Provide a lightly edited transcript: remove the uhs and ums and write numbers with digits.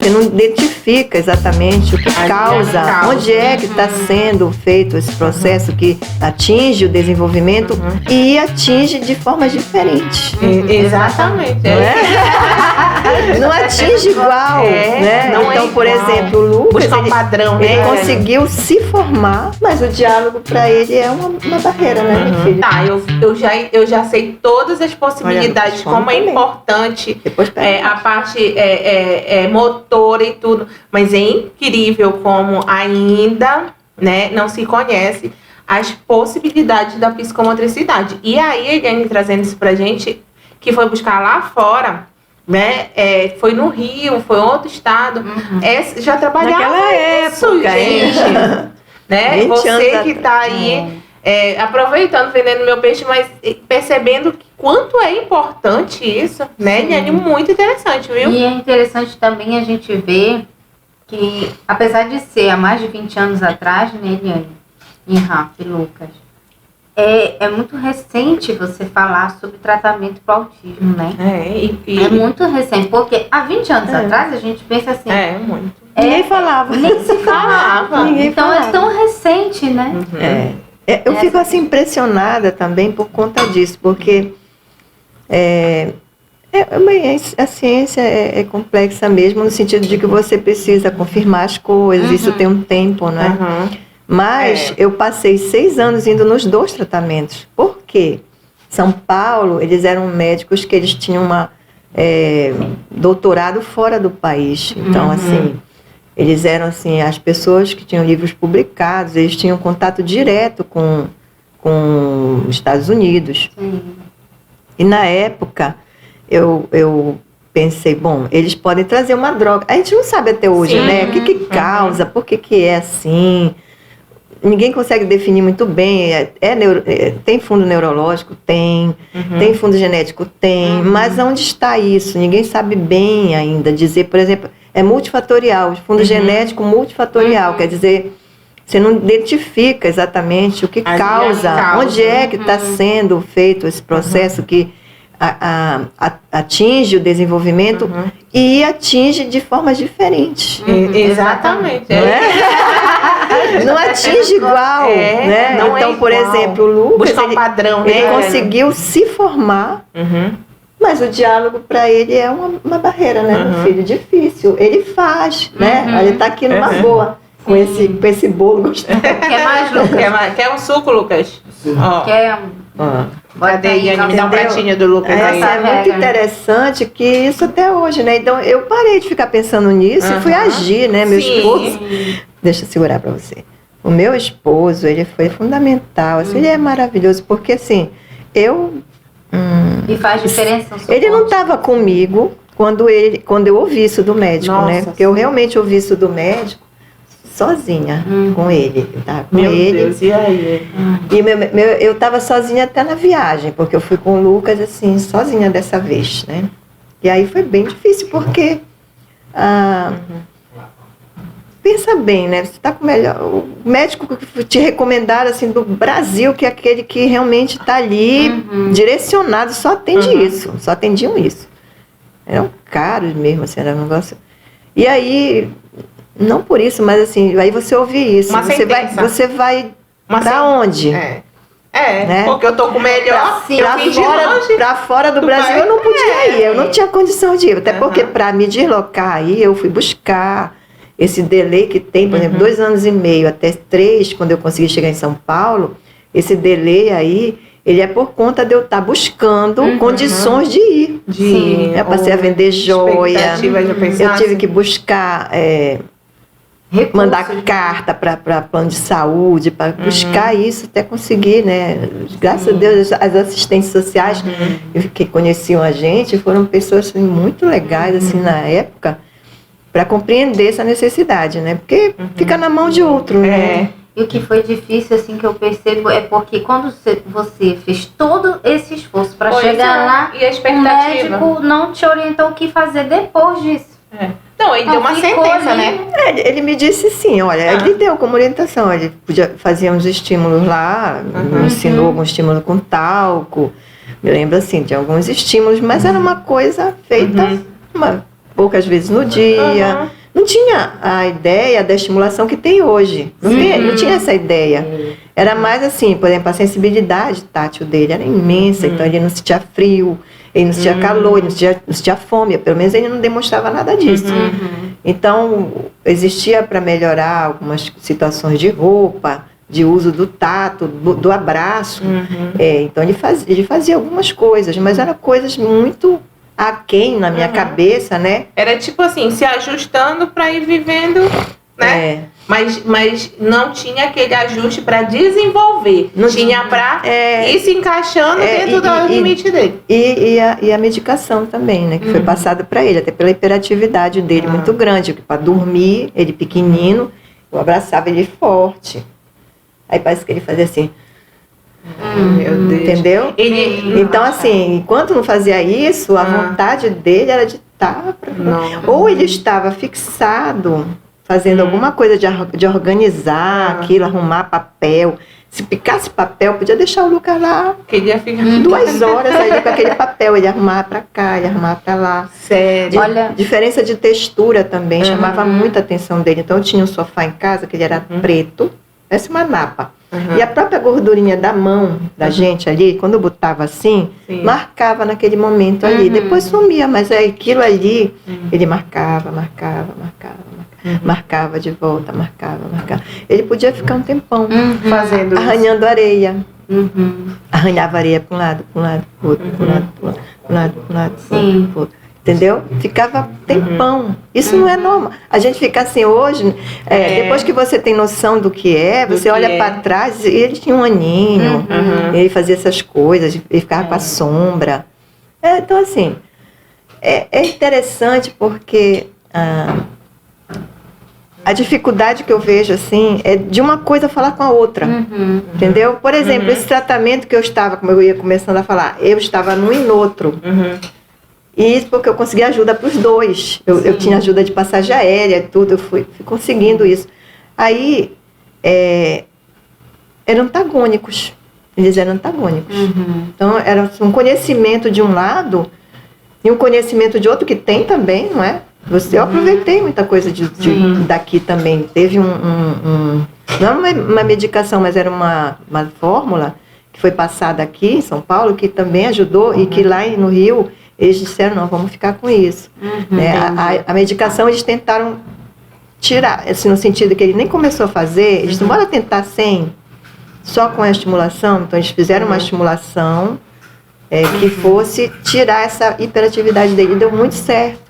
você não identifica exatamente o que causa, onde é que está sendo feito esse processo que atinge o desenvolvimento e atinge de formas diferentes. Exatamente. Não é? Não atinge igual, né? Não então, por exemplo, o Lucas, buscar um padrão, ele conseguiu se formar, mas o diálogo para ele é uma barreira, né, meu filho? Tá, eu já sei todas as possibilidades, como é importante a parte motora e tudo, mas é incrível como ainda, né, não se conhece as possibilidades da psicomotricidade. E aí, Eliane trazendo isso pra gente, que foi buscar lá fora, né? Foi no Rio, foi em outro estado. Já trabalhava naquela época, gente. Né? Você que está aí aproveitando, vendendo meu peixe, mas percebendo quanto é importante isso, né, Eliane? Muito interessante, viu? E é interessante também a gente ver que, apesar de ser há mais de 20 anos atrás, né, Eliane, e Rafa e Lucas, é muito recente você falar sobre tratamento para o autismo, né? É muito recente, porque há 20 anos atrás a gente pensa assim... muito. Ninguém falava. Nem se falava. Então é tão recente, né? Eu fico assim impressionada também por conta disso, porque a ciência é complexa mesmo, no sentido de que você precisa confirmar as coisas, isso tem um tempo, né? Mas eu passei 6 anos indo nos 2 tratamentos. Por quê? São Paulo, eles eram médicos que eles tinham doutorado fora do país. Então, assim, eles eram assim, as pessoas que tinham livros publicados, eles tinham contato direto com os Estados Unidos. E na época, eu pensei, bom, eles podem trazer uma droga. A gente não sabe até hoje, né? O que causa, por que é assim... Ninguém consegue definir muito bem. Tem fundo neurológico? Tem fundo genético? Tem. Mas onde está isso? Ninguém sabe bem ainda dizer. Por exemplo, é multifatorial. Fundo genético multifatorial. Quer dizer, você não identifica exatamente o que causa. Onde é que está sendo feito esse processo que atinge o desenvolvimento e atinge de formas diferentes. Exatamente. Não atinge igual, né? Então, por exemplo, o Lucas, buscar um padrão, né? Ele conseguiu se formar, mas o diálogo para ele é uma barreira, né, meu filho? Difícil. Ele faz, né? Ele está aqui numa boa com esse bolo gostoso. Quer mais, Lucas? Quer um suco, Lucas? Quer Cadê, Eliane? Me dá um pratinho do Lucas aí. É muito interessante que isso até hoje, né? Então, eu parei de ficar pensando nisso e fui agir, né? Meu esposo... Deixa eu segurar para você. O meu esposo, ele foi fundamental. Assim, ele é maravilhoso, porque assim, E faz diferença no suporte. Ele não estava comigo quando eu ouvi isso do médico, né? Porque eu realmente ouvi isso do médico sozinha com ele. Eu tava com meu ele. Deus, e aí? E eu estava sozinha até na viagem, porque eu fui com o Lucas, assim, sozinha dessa vez, né? E aí foi bem difícil, porque... Pensa bem, né? Você está com o médico que te recomendaram assim, do Brasil, que é aquele que realmente está ali direcionado, só atende isso, só atendiam isso. Eram caros mesmo, assim, era um negócio. E aí, não por isso, mas assim, aí você ouve isso, você vai para onde? Né? Porque eu tô com o melhor, pra fora do Brasil eu não podia ir, eu não tinha condição de ir, até porque para me deslocar aí, eu fui buscar esse delay que tem, por exemplo, 2 anos e meio até 3, quando eu consegui chegar em São Paulo, esse delay aí, ele é por conta de eu estar buscando condições de ir. Eu passei a vender joia, eu tive que buscar, mandar carta para plano de saúde, para buscar isso até conseguir, né? Graças a Deus, as assistentes sociais que conheciam a gente foram pessoas assim, muito legais assim, na época, para compreender essa necessidade, né? Porque fica na mão de outro, né? E o que foi difícil, assim, que eu percebo é porque quando você fez todo esse esforço para chegar lá, e a expectativa? O médico não te orientou o que fazer depois disso. Não, ele deu uma sentença, né? Ele me disse sim, olha, ele deu como orientação, ele podia fazer uns estímulos lá, me ensinou algum estímulo com talco, me lembro assim, de alguns estímulos, mas era uma coisa feita poucas vezes no dia, não tinha a ideia da estimulação que tem hoje. Não tinha essa ideia. Era mais assim, por exemplo, a sensibilidade tátil dele era imensa, então ele não sentia frio, ele não sentia calor, ele não sentia fome, pelo menos ele não demonstrava nada disso. Então, existia para melhorar algumas situações de roupa, de uso do tato, do abraço. Então, ele fazia algumas coisas, mas eram coisas muito aquém na minha cabeça, né? Era tipo assim, se ajustando para ir vivendo, né? Mas não tinha aquele ajuste para desenvolver. Não tinha para ir se encaixando dentro do limite dele. E a medicação também, né? Que foi passada para ele, até pela hiperatividade dele muito grande. Para dormir, ele pequenino, eu abraçava ele forte. Aí parece que ele fazia assim. Meu Deus. Entendeu? Então, assim, enquanto não fazia isso, a vontade dele era de estar. Ou ele estava fixado, fazendo alguma coisa de organizar aquilo, arrumar papel. Se picasse papel, podia deixar o Lucas lá. Queria ficar 2 horas aí com aquele papel, ele arrumava pra cá, ele arrumava pra lá. Sério. Olha, diferença de textura também chamava muita atenção dele. Então eu tinha um sofá em casa que ele era preto, parece uma napa. E a própria gordurinha da mão da gente ali, quando eu botava assim, marcava naquele momento ali. Depois sumia, mas aquilo ali, ele marcava de volta, marcava. Ele podia ficar um tempão fazendo arranhando areia. Arranhava areia para um lado, pro outro, pro outro. Entendeu? Ficava tempão. Isso não é normal. A gente fica assim hoje, depois que você tem noção do que você olha para trás, e ele tinha um aninho, ele fazia essas coisas, ele ficava com a sombra. Então, assim, é interessante porque a dificuldade que eu vejo, assim, é de uma coisa falar com a outra. Entendeu? Por exemplo, esse tratamento que eu estava, como eu ia começando a falar, eu estava num e no outro. E isso porque eu consegui ajuda para os dois. Eu tinha ajuda de passagem aérea, tudo, eu fui conseguindo isso. Aí, eram antagônicos. Eles eram antagônicos. Então, era um conhecimento de um lado e um conhecimento de outro que tem também, não é? Eu aproveitei muita coisa daqui também. Teve não uma medicação, mas era uma fórmula que foi passada aqui em São Paulo, que também ajudou e que lá no Rio eles disseram, não, vamos ficar com isso. A medicação eles tentaram tirar, assim, no sentido que ele nem começou a fazer, eles não bora tentar só com a estimulação, então eles fizeram uma estimulação que fosse tirar essa hiperatividade dele, e deu muito certo.